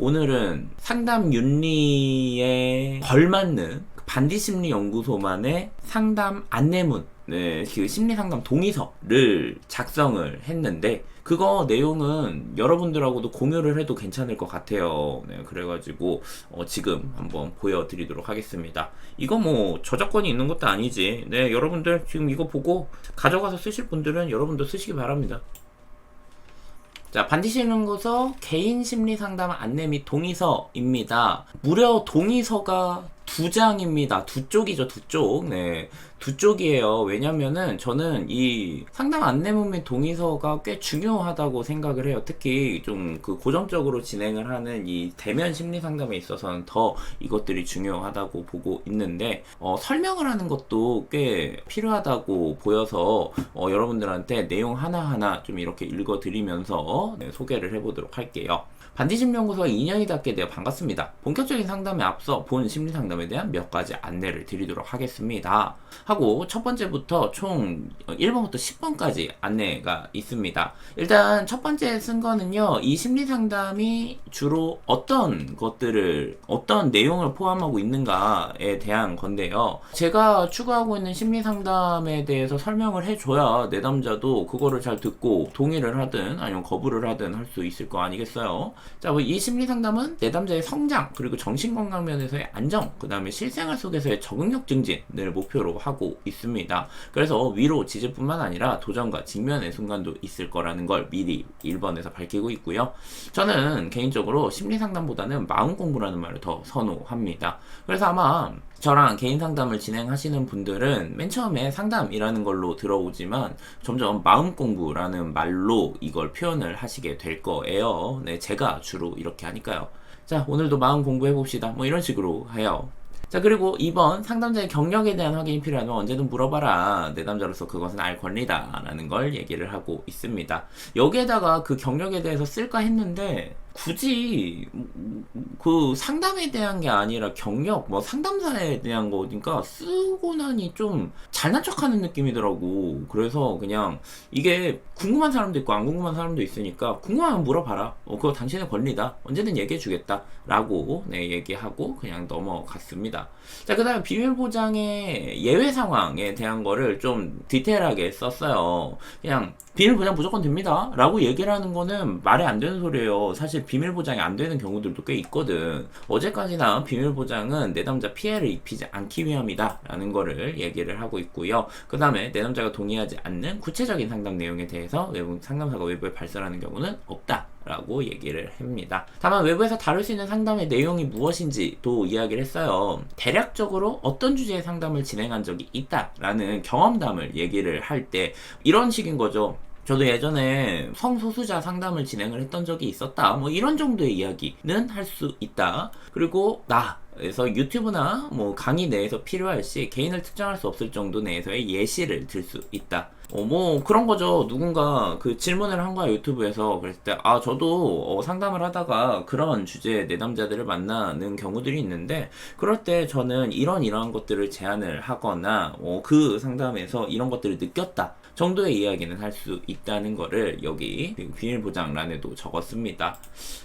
오늘은 상담 윤리에 걸맞는 반디심리연구소만의 상담 안내문, 그 심리상담 동의서를 작성을 했는데, 그거 내용은 여러분들하고도 공유를 해도 괜찮을 것 같아요. 그래가지고 지금 한번 보여드리도록 하겠습니다. 이거 뭐 저작권이 있는 것도 아니지. 여러분들 지금 이거 보고 가져가서 쓰실 분들은 여러분도 쓰시기 바랍니다. 자, 반디심리연구소 개인 심리 상담 안내 및 동의서입니다. 무려 동의서가 2장입니다. 2쪽이죠, 2쪽. 네. 2쪽이에요. 왜냐면은 저는 이 상담 안내문 및 동의서가 꽤 중요하다고 생각을 해요. 특히 좀 그 고정적으로 진행을 하는 이 대면 심리 상담에 있어서는 더 이것들이 중요하다고 보고 있는데, 설명을 하는 것도 꽤 필요하다고 보여서 여러분들한테 내용 하나하나 좀 이렇게 읽어드리면서 소개를 해보도록 할게요. 반디심리연구소가 2년이 닿게 되어 반갑습니다. 본격적인 상담에 앞서 본 심리상담에 대한 몇 가지 안내를 드리도록 하겠습니다. 하고 첫 번째부터 총 1번부터 10번까지 안내가 있습니다. 일단 첫 번째 쓴 거는요, 이 심리상담이 주로 어떤 내용을 포함하고 있는가에 대한 건데요. 제가 추구하고 있는 심리상담에 대해서 설명을 해줘야 내담자도 그거를 잘 듣고 동의를 하든 아니면 거부를 하든 할 수 있을 거 아니겠어요? 자, 이 심리상담은 내담자의 성장, 그리고 정신건강 면에서의 안정, 그 다음에 실생활 속에서의 적응력 증진을 목표로 하고 있습니다. 그래서 위로 지지뿐만 아니라 도전과 직면의 순간도 있을 거라는 걸 미리 1번에서 밝히고 있고요. 저는 개인적으로 심리상담보다는 마음공부라는 말을 더 선호합니다. 그래서 아마 저랑 개인 상담을 진행하시는 분들은 맨 처음에 상담이라는 걸로 들어오지만 점점 마음 공부라는 말로 이걸 표현을 하시게 될 거예요. 네, 제가 주로 이렇게 하니까요. 자, 오늘도 마음 공부해봅시다. 뭐 이런 식으로 해요. 자, 그리고 2번, 상담자의 경력에 대한 확인이 필요하면 언제든 물어봐라. 내담자로서 그것은 알 권리다 라는 걸 얘기를 하고 있습니다. 여기에다가 그 경력에 대해서 쓸까 했는데 굳이 그 상담에 대한 게 아니라 경력, 뭐 상담사에 대한 거니까 쓰고 나니 좀 잘난 척하는 느낌이더라고. 그래서 그냥 이게 궁금한 사람도 있고 안 궁금한 사람도 있으니까 궁금하면 물어봐라. 그거 당신의 권리다. 언제든 얘기해주겠다 라고 얘기하고 그냥 넘어갔습니다. 자, 그 다음에 비밀보장의 예외 상황에 대한 거를 좀 디테일하게 썼어요. 그냥 비밀보장 무조건 됩니다 라고 얘기를 하는 거는 말이 안 되는 소리예요. 사실 비밀보장이 안 되는 경우들도 꽤 있거든. 어제까지나 비밀보장은 내담자 피해를 입히지 않기 위함이다 라는 거를 얘기를 하고 있고요. 그 다음에 내담자가 동의하지 않는 구체적인 상담 내용에 대해서 상담사가 외부에 발설하는 경우는 없다 라고 얘기를 합니다. 다만 외부에서 다룰 수 있는 상담의 내용이 무엇인지도 이야기를 했어요. 대략적으로 어떤 주제의 상담을 진행한 적이 있다라는 경험담을 얘기를 할 때 이런 식인 거죠. 저도 예전에 성소수자 상담을 진행을 했던 적이 있었다. 뭐 이런 정도의 이야기는 할 수 있다. 그리고 그래서 유튜브나 뭐 강의 내에서 필요할 시 개인을 특정할 수 없을 정도 내에서의 예시를 들 수 있다. 뭐 그런 거죠. 누군가 그 질문을 한 거야, 유튜브에서. 그랬을 때 저도 상담을 하다가 그런 주제의 내담자들을 만나는 경우들이 있는데, 그럴 때 저는 이러한 것들을 제안을 하거나 그 상담에서 이런 것들을 느꼈다 정도의 이야기는 할 수 있다는 거를 여기 비밀보장란에도 적었습니다.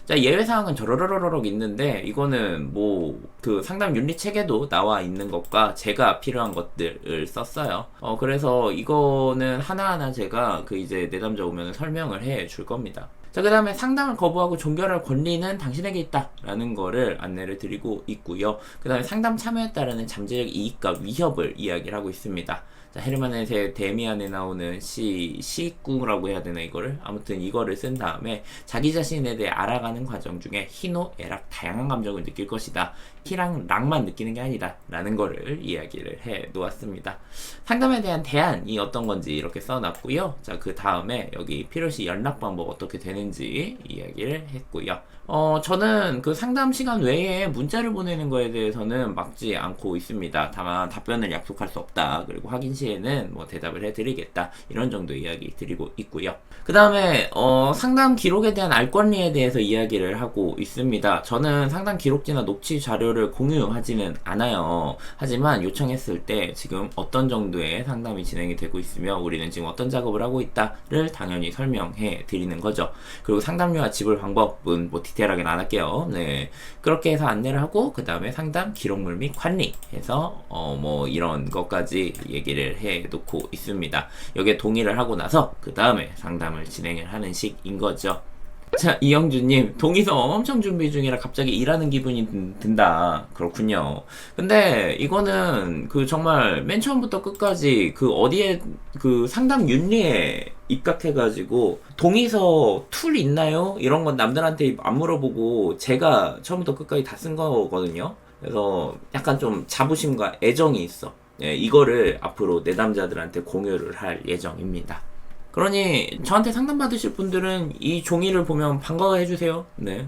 자, 예외사항은 저러러러럭 있는데, 이거는 뭐 그 상담 윤리 책에도 나와 있는 것과 제가 필요한 것들을 썼어요. 그래서 이거는 하나하나 제가 이제 내담자 오면 설명을 해 줄 겁니다. 자, 그 다음에 상담을 거부하고 종결할 권리는 당신에게 있다 라는 거를 안내를 드리고 있고요. 그 다음에 상담 참여에 따르는 잠재적 이익과 위협을 이야기를 하고 있습니다. 자, 헤르만 헤세의 데미안에 나오는 시구라고 해야 되나 이거를? 아무튼 이거를 쓴 다음에 자기 자신에 대해 알아가는 과정 중에 희노, 애락, 다양한 감정을 느낄 것이다. 희랑 락만 느끼는 게 아니다 라는 거를 이야기를 해 놓았습니다. 상담에 대한 대안이 어떤 건지 이렇게 써놨고요. 자, 그 다음에 여기 필요시 연락 방법 어떻게 되는지 이야기를 했고요. 저는 그 상담 시간 외에 문자를 보내는 거에 대해서는 막지 않고 있습니다. 다만 답변을 약속할 수 없다. 그리고 확인 시에는 뭐 대답을 해드리겠다. 이런 정도 이야기 드리고 있고요. 그 다음에 상담 기록에 대한 알 권리에 대해서 이야기를 하고 있습니다. 저는 상담 기록지나 녹취 자료를 공유하지는 않아요. 하지만 요청했을 때 지금 어떤 정도의 상담이 진행이 되고 있으며 우리는 지금 어떤 작업을 하고 있다를 당연히 설명해 드리는 거죠. 그리고 상담료와 지불 방법은 뭐 디테일하게는 안 할게요. 네. 그렇게 해서 안내를 하고, 그 다음에 상담 기록물 및 관리 해서, 뭐 이런 것까지 얘기를 해 놓고 있습니다. 여기에 동의를 하고 나서, 그 다음에 상담을 진행을 하는 식인 거죠. 자, 이영주님, 동의서 엄청 준비 중이라 갑자기 일하는 기분이 든다. 그렇군요. 근데 이거는 그 정말 맨 처음부터 끝까지 그 어디에 그 상담 윤리에 입각해가지고 동의서 툴 있나요? 이런 건 남들한테 안 물어보고 제가 처음부터 끝까지 다 쓴 거거든요. 그래서 약간 좀 자부심과 애정이 있어. 네, 이거를 앞으로 내담자들한테 공유를 할 예정입니다. 그러니 저한테 상담받으실 분들은 이 종이를 보면 반가워해 주세요. 네.